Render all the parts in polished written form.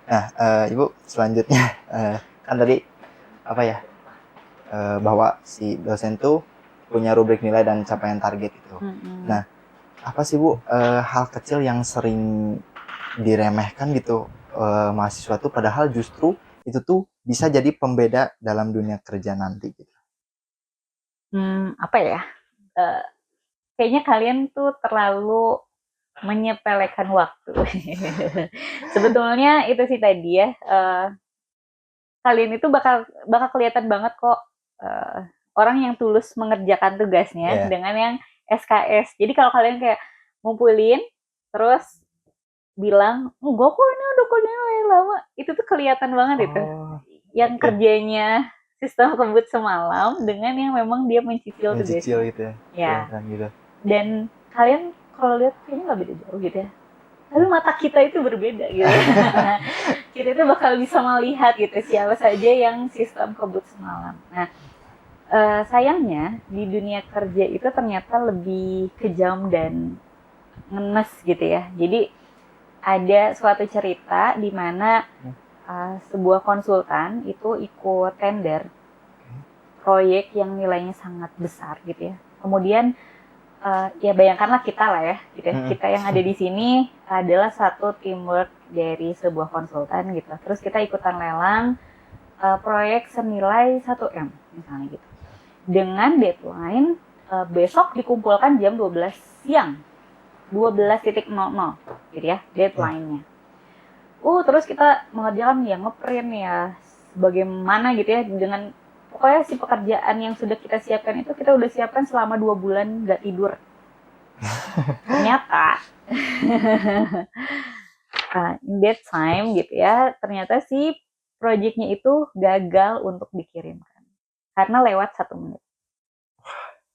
Nah, Ibu selanjutnya kan tadi apa ya, bahwa si dosen tuh punya rubrik nilai dan capaian target itu. Nah, apa sih Bu hal kecil yang sering diremehkan gitu mahasiswa tuh, padahal justru itu tuh bisa jadi pembeda dalam dunia kerja nanti gitu. Apa ya? Eh, Kayaknya kalian tuh terlalu menyepelekan waktu. Sebetulnya itu sih tadi ya. Kalian itu bakal bakal kelihatan banget kok eh, orang yang tulus mengerjakan tugasnya Iya. dengan yang SKS. Jadi kalau kalian kayak ngumpulin terus bilang, enggak kok ini udah kodenya lama, itu tuh kelihatan banget itu. Oh, Yang oke. kerjanya sistem kebut semalam dengan yang memang dia mencicil Mencicil tugasnya. gitu ya, Ya, pelan-pelan gitu. dan kalian kalau lihat kayaknya nggak beda jauh gitu ya. Tapi mata kita itu berbeda gitu. Kita itu bakal bisa melihat gitu siapa saja yang sistem kebut semalam. Nah, sayangnya di dunia kerja itu ternyata lebih kejam dan ngenes gitu ya. Jadi ada suatu cerita di mana sebuah konsultan itu ikut tender proyek yang nilainya sangat besar gitu ya. Kemudian ya bayangkanlah kita lah ya, gitu ya. Kita yang ada di sini adalah satu teamwork dari sebuah konsultan gitu. Terus kita ikutan lelang proyek senilai 1 M misalnya gitu. Dengan deadline besok dikumpulkan jam 12 siang. 12.00 gitu ya deadline-nya. Terus kita mengerjakan ya ngeprint ya bagaimana gitu ya dengan pokoknya si pekerjaan yang sudah kita siapkan itu kita udah siapkan selama 2 bulan nggak tidur. Ternyata in that time gitu ya, ternyata si projectnya itu gagal untuk dikirimkan karena lewat 1 menit.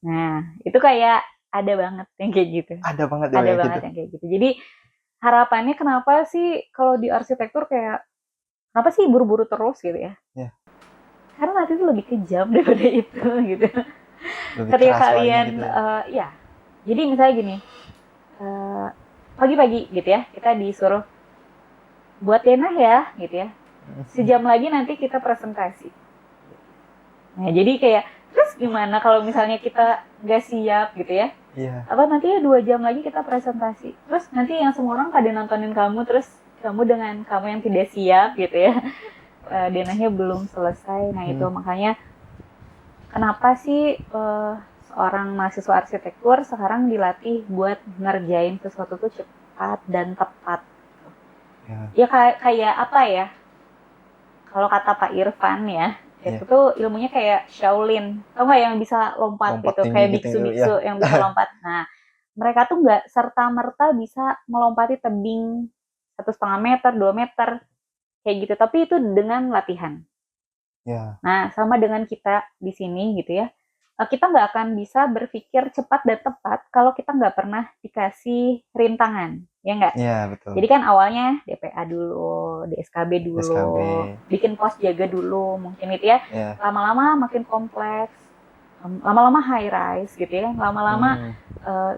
Nah, itu kayak ada banget yang kayak gitu. Ada banget ya Ada kayak banget gitu. yang kayak gitu. Jadi harapannya kenapa sih kalau di arsitektur kayak kenapa sih buru-buru terus gitu ya? Ya, Karena nanti itu lebih kejam daripada itu gitu. lebih Ketika keras lagi kalian gitu ya. ya, jadi misalnya gini, eh, pagi-pagi gitu ya, kita disuruh buat denah ya gitu ya. Sejam lagi nanti kita presentasi. Nah, jadi kayak terus gimana kalau misalnya kita nggak siap gitu ya? Iya. Apa nanti ya 2 jam lagi kita presentasi. Terus nanti yang semua orang pada nontonin kamu, terus kamu dengan kamu yang tidak siap gitu ya, denahnya belum selesai. Nah itu makanya kenapa sih seorang mahasiswa arsitektur sekarang dilatih buat ngerjain sesuatu tuh cepat dan tepat. Ya. Ya kayak apa ya? Kalau kata Pak Irfan ya, itu Iya. tuh ilmunya kayak Shaolin. Tahu nggak yang bisa lompat Lompat gitu, tinggi kayak gitu ya. biksu-biksu yang bisa lompat. Nah, mereka tuh nggak serta-merta bisa melompati tebing 1,5 meter, 2 meter, kayak gitu. Tapi itu dengan latihan. Ya. Nah, sama dengan kita di sini gitu ya. Kita nggak akan bisa berpikir cepat dan tepat kalau kita nggak pernah dikasih rintangan, ya nggak? Iya, betul. Jadi kan awalnya DPA dulu, DSKB SKB. dulu, bikin pos jaga dulu, mungkin itu ya. Ya. Lama-lama makin kompleks, lama-lama high rise gitu ya, lama-lama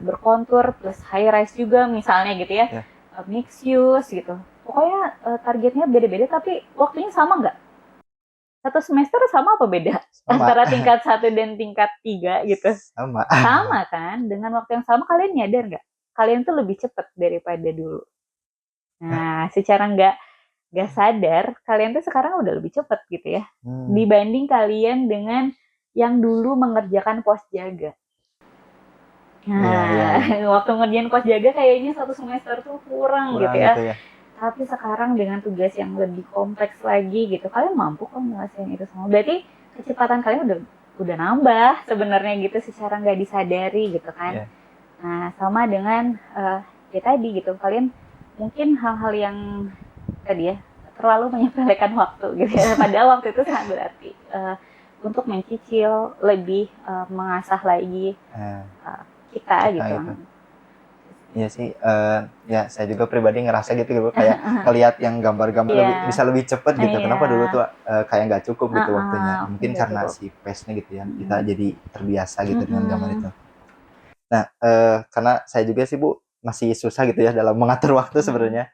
berkontur plus high rise juga misalnya gitu ya, Ya. mix use gitu. Pokoknya targetnya beda-beda tapi waktunya sama nggak? Satu semester sama apa beda? Sama. Antara tingkat 1 dan tingkat 3 gitu. Sama. Sama kan? Dengan waktu yang sama kalian nyadar nggak? Kalian tuh lebih cepat daripada dulu. Nah, secara nggak sadar, kalian tuh sekarang udah lebih cepat gitu ya. Dibanding kalian dengan yang dulu mengerjakan pos jaga. Nah, waktu ngerjain pos jaga kayaknya 1 semester tuh kurang gitu ya. Gitu ya. Tapi sekarang dengan tugas yang lebih kompleks lagi gitu, kalian mampu kok ngelesain itu semua. Berarti kecepatan kalian udah nambah sebenarnya gitu secara nggak disadari gitu kan. Yeah. Nah, sama dengan ya tadi gitu, kalian mungkin hal-hal yang tadi ya terlalu menyepelekan waktu gitu ya. Padahal waktu itu sangat berarti untuk mencicil lebih mengasah lagi kita gitu. Iya sih, ya saya juga pribadi ngerasa gitu kayak ngelihat yang gambar-gambar bisa lebih cepet gitu. Kenapa dulu tuh kayak nggak cukup gitu waktunya? Mungkin karena si pace-nya gitu ya, kita jadi terbiasa gitu dengan gambar itu. Nah, karena saya juga sih Bu masih susah gitu ya dalam mengatur waktu sebenarnya.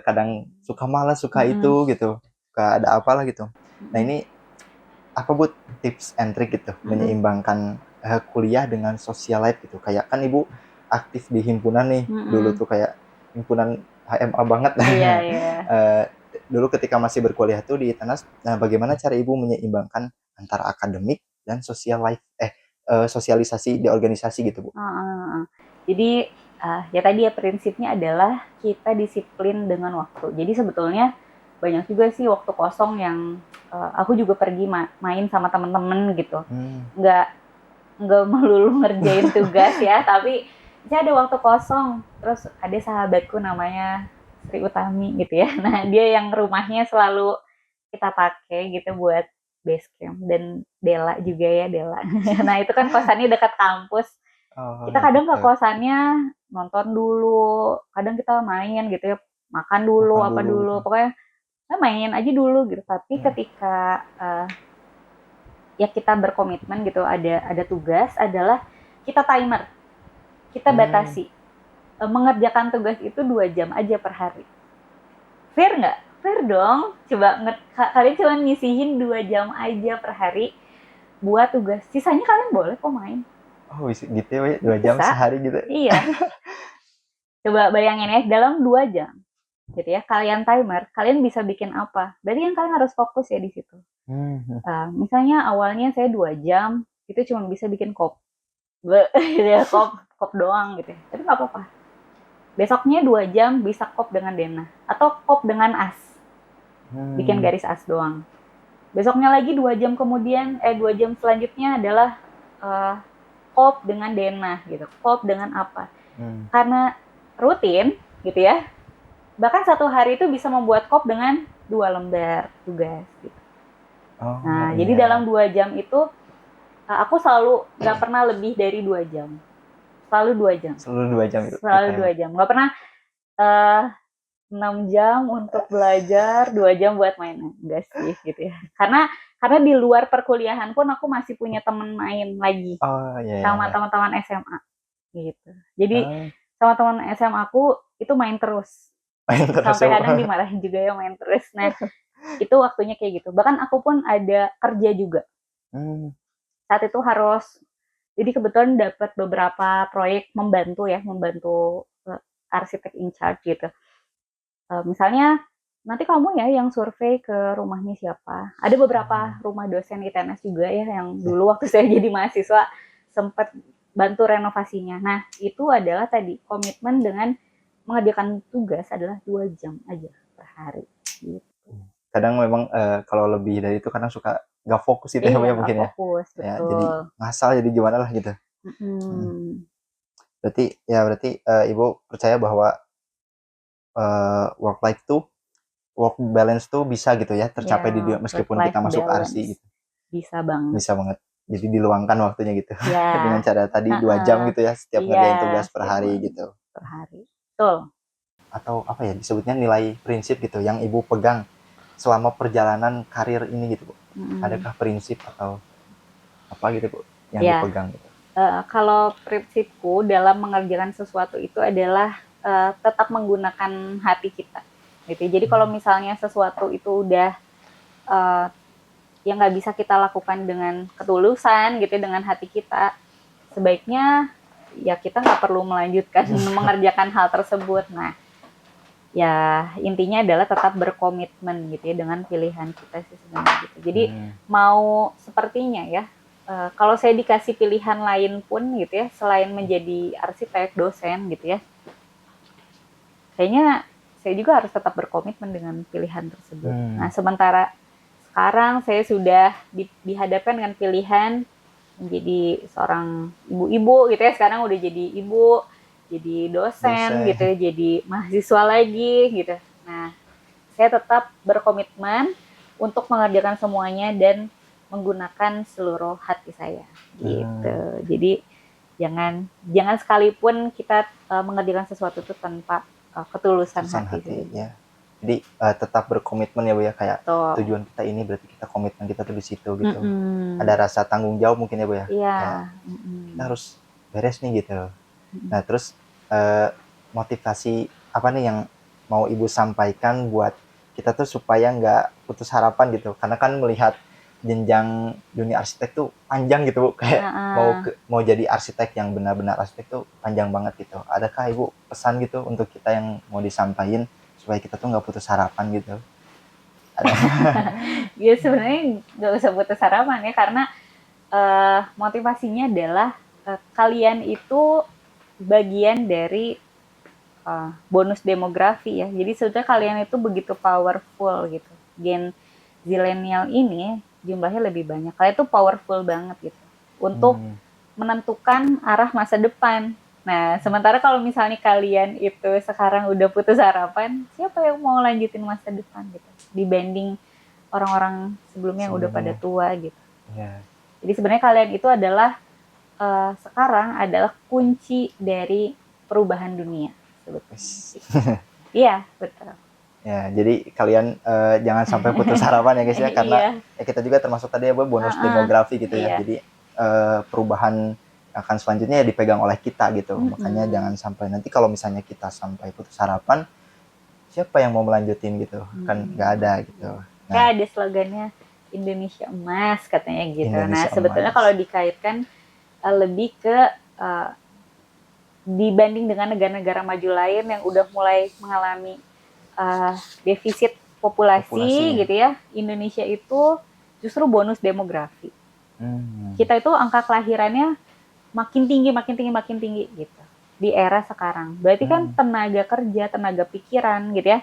kadang suka malas, suka itu gitu, suka ada apalah gitu. Nah ini apa Bu tips and trick gitu menyeimbangkan kuliah dengan social life gitu? Kayak kan Ibu aktif di himpunan nih, dulu tuh kayak himpunan HMA banget. Iya, iya. Dulu ketika masih berkuliah tuh di Tenas, nah bagaimana cara Ibu menyeimbangkan antara akademik dan social life, sosialisasi di organisasi gitu Bu? Jadi ya tadi ya prinsipnya adalah kita disiplin dengan waktu. Jadi sebetulnya banyak juga sih waktu kosong yang aku juga pergi main sama temen-temen gitu. Nggak melulu ngerjain tugas ya, tapi saya ada waktu kosong. Terus ada sahabatku namanya Sri Utami gitu ya. Nah dia yang rumahnya selalu kita pakai gitu buat base camp, dan Dela juga ya, Dela. Nah itu kan kosannya dekat kampus. Kita kadang ke kosannya nonton dulu, kadang kita main gitu ya, makan dulu, apa dulu, pokoknya kita main aja dulu gitu. Tapi ketika ya kita berkomitmen gitu, ada tugas, adalah kita timer, kita batasi. Mengerjakan tugas itu 2 jam aja per hari. Fair nggak? Fair dong. Coba kalian cuma ngisihin 2 jam aja per hari buat tugas. Sisanya kalian boleh kok main. Oh gitu ya, 2 jam Bisa. sehari gitu? Iya. Coba bayangin ya, dalam 2 jam gitu ya, kalian timer, kalian bisa bikin apa? Berarti kan kalian harus fokus ya di situ. Misalnya awalnya saya 2 jam, itu cuma bisa bikin kop. Gitu ya, kop doang gitu ya. Tapi nggak apa-apa. Besoknya 2 jam bisa kop dengan Dena. Atau kop dengan as. Bikin garis as doang. Besoknya lagi 2 jam kemudian, 2 jam selanjutnya adalah kop dengan Dena gitu. Kop dengan apa. Karena rutin gitu ya. Bahkan 1 hari itu bisa membuat kop dengan 2 lembar tugas gitu. Jadi dalam 2 jam itu aku selalu nggak pernah lebih dari 2 jam. Selalu 2 jam. Selalu 2 jam itu. Selalu 2 jam. Nggak pernah 6 jam untuk belajar, 2 jam buat mainan. Enggak sih gitu ya. Karena di luar perkuliahan pun aku masih punya teman main lagi. Sama teman-teman SMA gitu. Jadi sama teman SMA aku itu main terus. Sampai kadang dimarahin juga ya main terus. Nah, itu waktunya kayak gitu. Bahkan aku pun ada kerja juga. Saat itu harus, jadi kebetulan dapat beberapa proyek membantu arsitek in charge gitu. Misalnya nanti kamu ya yang survei ke rumahnya siapa. Ada beberapa rumah dosen di TNS juga ya yang dulu waktu saya jadi mahasiswa sempat bantu renovasinya. Nah, itu adalah tadi komitmen dengan mengerjakan tugas adalah 2 jam aja per hari gitu. Kadang memang kalau lebih dari itu kadang suka nggak fokus gitu ya mungkin ya. Fokus, betul. Ya, jadi ngasal, jadi gimana lah gitu. Berarti Ibu percaya bahwa work balance tuh bisa gitu ya tercapai meskipun kita masuk arsi gitu. Bisa banget. Jadi diluangkan waktunya gitu. Dengan cara tadi 2 jam gitu ya setiap ngerjain tugas per hari gitu. Per hari. Betul. Atau apa ya disebutnya nilai prinsip gitu yang Ibu pegang selama perjalanan karir ini gitu Bu. Adakah prinsip atau apa gitu Bu yang dipegang gitu? Kalau prinsipku dalam mengerjakan sesuatu itu adalah tetap menggunakan hati kita gitu. Jadi kalau misalnya sesuatu itu udah yang nggak bisa kita lakukan dengan ketulusan gitu, dengan hati kita, sebaiknya ya kita nggak perlu melanjutkan mengerjakan hal tersebut. Nah, ya intinya adalah tetap berkomitmen gitu ya dengan pilihan kita sih sebenarnya gitu. Jadi mau sepertinya ya, kalau saya dikasih pilihan lain pun gitu ya, selain menjadi arsitek, dosen gitu ya, kayaknya saya juga harus tetap berkomitmen dengan pilihan tersebut. Nah, sementara sekarang saya sudah dihadapkan dengan pilihan menjadi seorang ibu-ibu gitu ya, sekarang udah jadi ibu, jadi dosen gitu ya, jadi mahasiswa lagi gitu. Nah, saya tetap berkomitmen untuk mengerjakan semuanya dan menggunakan seluruh hati saya gitu. Jadi jangan sekalipun kita mengerjakan sesuatu itu tanpa ketulusan hati. Ya. Jadi tetap berkomitmen ya Bu ya, kayak tujuan kita ini berarti kita komitmen kita tuh di situ gitu. Ada rasa tanggung jawab mungkin ya Bu ya. Kita harus beres nih gitu. Nah terus motivasi apa nih yang mau Ibu sampaikan buat kita tuh supaya nggak putus harapan gitu. Karena kan melihat jenjang dunia arsitek tuh panjang gitu Bu. Kayak mau jadi arsitek yang benar-benar arsitek tuh panjang banget gitu. Adakah Ibu pesan gitu untuk kita yang mau disampaikan supaya kita tuh nggak putus harapan gitu? Ya sebenarnya nggak usah putus harapan ya, karena motivasinya adalah kalian itu bagian dari bonus demografi ya. Jadi sebetulnya kalian itu begitu powerful gitu. Gen zilenial ini jumlahnya lebih banyak. Kalian itu powerful banget gitu untuk menentukan arah masa depan. Nah, sementara kalau misalnya kalian itu sekarang udah putus harapan, siapa yang mau lanjutin masa depan gitu? Dibanding orang-orang sebelumnya yang udah pada tua gitu. Yeah. Jadi sebenarnya kalian itu adalah sekarang adalah kunci dari perubahan dunia sebetulnya. Iya, betul. Ya, jadi kalian jangan sampai putus harapan ya guys ya, karena kita juga termasuk tadi ya bonus demografi gitu ya. Jadi perubahan akan selanjutnya ya dipegang oleh kita gitu. Makanya jangan sampai nanti kalau misalnya kita sampai putus harapan, siapa yang mau melanjutin gitu? Kan nggak ada gitu. Nah, kayak ada slogannya Indonesia Emas katanya gitu. Indonesia sebetulnya kalau dikaitkan lebih ke dibanding dengan negara-negara maju lain yang udah mulai mengalami defisit populasi gitu ya, Indonesia itu justru bonus demografi. Kita itu angka kelahirannya makin tinggi gitu di era sekarang. Berarti kan tenaga kerja, tenaga pikiran gitu ya,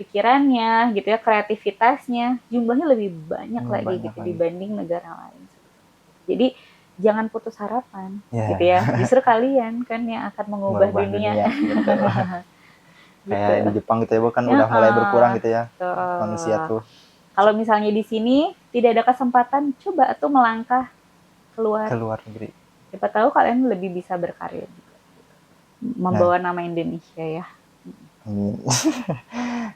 pikirannya gitu ya, kreativitasnya jumlahnya lebih banyak lagi gitu dibanding negara lain. Jadi jangan putus harapan gitu ya. Justru kalian kan yang akan mengubah dunia. Kayak di Jepang gitu ya Bu, kan udah mulai berkurang gitu ya manusia tuh. Kalau misalnya di sini tidak ada kesempatan, coba tuh melangkah keluar negeri. Siapa tahu kalian lebih bisa berkarya juga. Membawa nama Indonesia ya. Amin.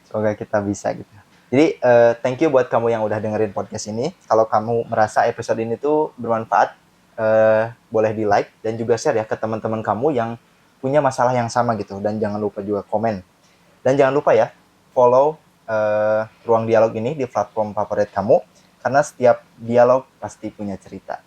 Semoga kita bisa gitu. Jadi thank you buat kamu yang udah dengerin podcast ini. Kalau kamu merasa episode ini tuh bermanfaat, boleh di like dan juga share ya ke teman-teman kamu yang punya masalah yang sama gitu. Dan jangan lupa juga komen. Dan jangan lupa ya follow Ruang Dialog ini di platform favorit kamu, karena setiap dialog pasti punya cerita.